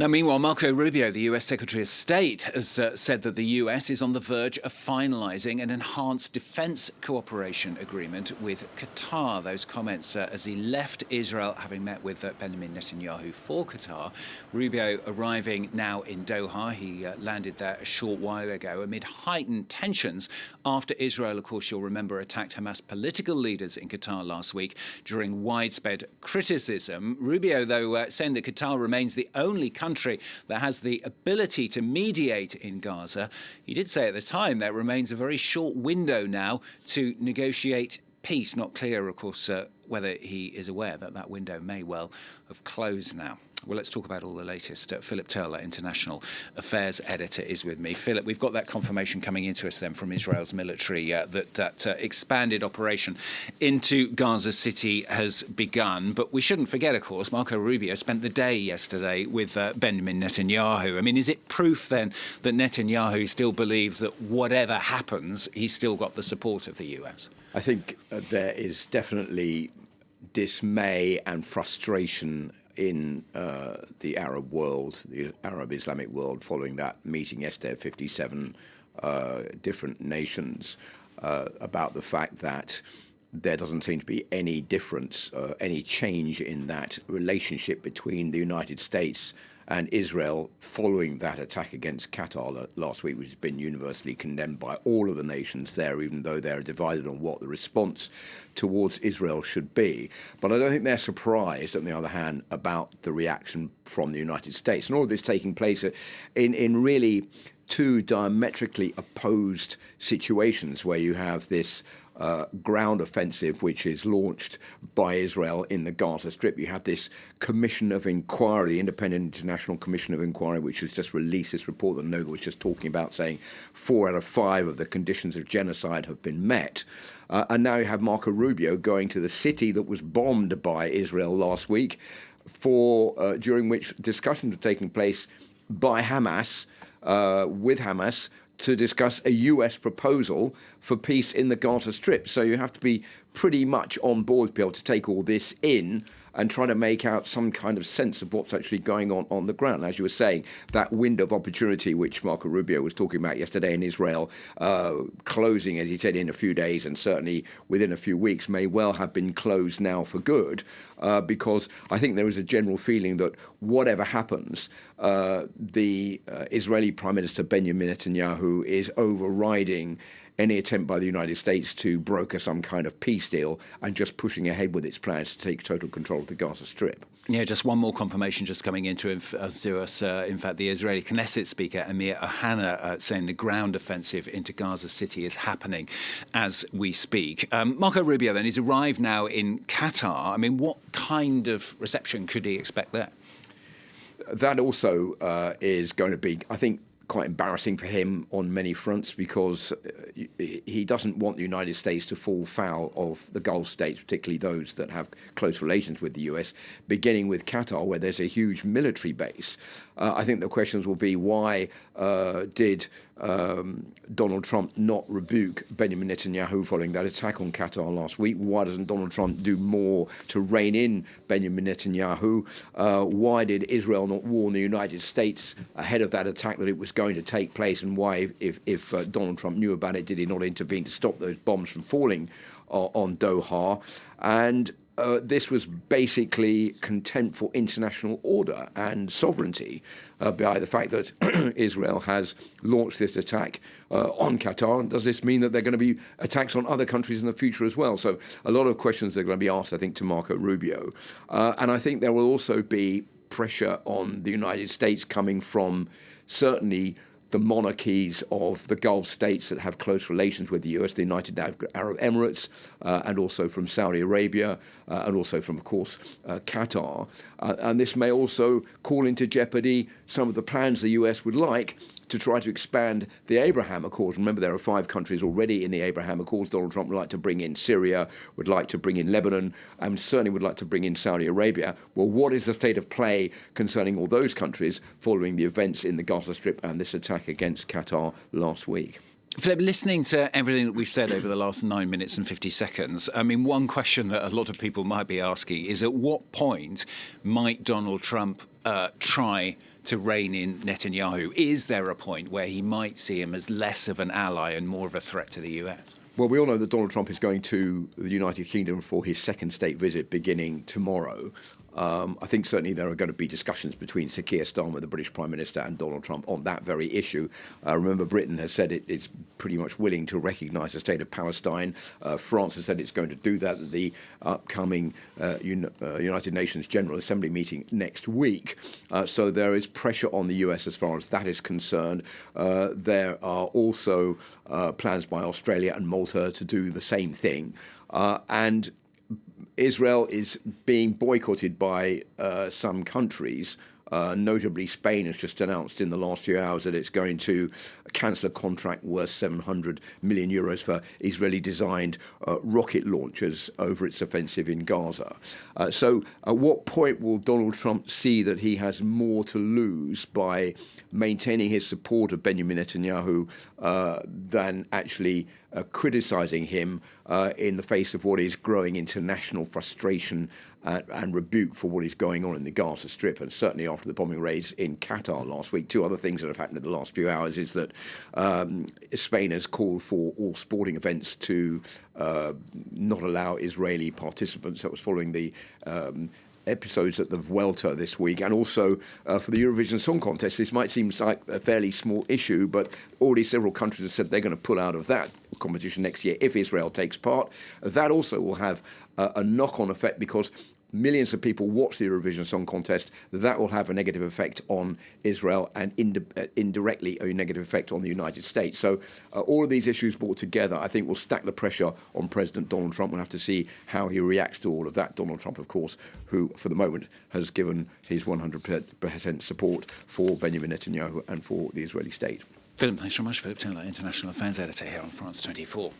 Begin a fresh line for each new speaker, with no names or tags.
Now, meanwhile, Marco Rubio, the US Secretary of State, has said that the US is on the verge of finalising an enhanced defence cooperation agreement with Qatar. Those comments as he left Israel, having met with Benjamin Netanyahu for Qatar. Rubio arriving now in Doha. He landed there a short while ago amid heightened tensions after Israel, of course, you'll remember, attacked Hamas political leaders in Qatar last week during widespread criticism. Rubio, though, saying that Qatar remains the only country that has the ability to mediate in Gaza. He did say at the time there remains a very short window now to negotiate peace. Not clear, of course, whether he is aware that that window may well have closed now. Well, let's talk about all the latest. Philip Turle, International Affairs Editor, is with me. Philip, we've got that confirmation coming into us then from Israel's military that expanded operation into Gaza City has begun. But we shouldn't forget, of course, Marco Rubio spent the day yesterday with Benjamin Netanyahu. I mean, is it proof then that Netanyahu still believes that whatever happens, he's still got the support of the US?
I think there is definitely dismay and frustration in the Arab world, the Arab Islamic world, following that meeting yesterday of 57 different nations about the fact that there doesn't seem to be any difference, any change in that relationship between the United States and Israel following that attack against Qatar last week, which has been universally condemned by all of the nations there, even though they're divided on what the response towards Israel should be. But I don't think they're surprised, on the other hand, about the reaction from the United States. And all of this taking place in really two diametrically opposed situations, where you have this ground offensive which is launched by Israel in the Gaza Strip. You have this commission of inquiry, Independent International Commission of Inquiry, which has just released this report that Noga was just talking about, saying 4 out of 5 of the conditions of genocide have been met. And now you have Marco Rubio going to the city that was bombed by Israel last week, during which discussions were taking place by Hamas, with Hamas, to discuss a US proposal for peace in the Gaza Strip. So you have to be pretty much on board to be able to take all this in and try to make out some kind of sense of what's actually going on the ground. As you were saying, that window of opportunity which Marco Rubio was talking about yesterday in Israel, closing, as he said, in a few days and certainly within a few weeks, may well have been closed now for good, because I think there is a general feeling that whatever happens, the Israeli Prime Minister Benjamin Netanyahu is overriding any attempt by the United States to broker some kind of peace deal and just pushing ahead with its plans to take total control of the Gaza Strip.
Yeah, just one more confirmation just coming into us. In fact, the Israeli Knesset Speaker, Amir Ohana, saying the ground offensive into Gaza City is happening as we speak. Marco Rubio, then, he's arrived now in Qatar. I mean, what kind of reception could he expect there?
That also is going to be, I think, quite embarrassing for him on many fronts, because he doesn't want the United States to fall foul of the Gulf states, particularly those that have close relations with the US, beginning with Qatar, where there's a huge military base. I think the questions will be, why did Donald Trump not rebuke Benjamin Netanyahu following that attack on Qatar last week? Why doesn't Donald Trump do more to rein in Benjamin Netanyahu? Why did Israel not warn the United States ahead of that attack that it was going to take place? And why, if Donald Trump knew about it, did he not intervene to stop those bombs from falling on Doha? And this was basically contempt for international order and sovereignty by the fact that Israel has launched this attack on Qatar. And does this mean that there are going to be attacks on other countries in the future as well? So a lot of questions are going to be asked, I think, to Marco Rubio. And I think there will also be pressure on the United States coming from certainly the monarchies of the Gulf states that have close relations with the US, the United Arab Emirates, and also from Saudi Arabia, and also from, of course, Qatar. And this may also call into jeopardy some of the plans the US would like to try to expand the Abraham Accords. Remember, there are 5 countries already in the Abraham Accords. Donald Trump would like to bring in Syria, would like to bring in Lebanon, and certainly would like to bring in Saudi Arabia. Well, what is the state of play concerning all those countries following the events in the Gaza Strip and this attack against Qatar last week?
Philip, listening to everything that we've said over the last 9 minutes and 50 seconds, I mean, one question that a lot of people might be asking is, at what point might Donald Trump try to rein in Netanyahu? Is there a point where he might see him as less of an ally and more of a threat to the US?
Well, we all know that Donald Trump is going to the United Kingdom for his second state visit beginning tomorrow. I think certainly there are going to be discussions between Sir Keir Starmer, the British Prime Minister, and Donald Trump on that very issue. Remember, Britain has said it's pretty much willing to recognise the state of Palestine. France has said it's going to do that at the upcoming United Nations General Assembly meeting next week. So there is pressure on the US as far as that is concerned. There are also plans by Australia and Malta to do the same thing. And Israel is being boycotted by some countries. Notably, Spain has just announced in the last few hours that it's going to cancel a contract worth 700 million euros for Israeli-designed rocket launchers over its offensive in Gaza. So at what point will Donald Trump see that he has more to lose by maintaining his support of Benjamin Netanyahu than actually criticising him in the face of what is growing international frustration and rebuke for what is going on in the Gaza Strip, and certainly after the bombing raids in Qatar last week? Two other things that have happened in the last few hours is that Spain has called for all sporting events to not allow Israeli participants. That was following the episodes at the Vuelta this week, and also for the Eurovision Song Contest. This might seem like a fairly small issue, but already several countries have said they're going to pull out of that competition next year if Israel takes part. That also will have a knock-on effect because millions of people watch the Eurovision Song Contest. That will have a negative effect on Israel and indirectly a negative effect on the United States. So all of these issues brought together, I think, will stack the pressure on President Donald Trump. We'll have to see how he reacts to all of that. Donald Trump, of course, who for the moment has given his 100% support for Benjamin Netanyahu and for the Israeli state.
Philip, thanks very much. Philip Turle, International Affairs Editor here on France 24.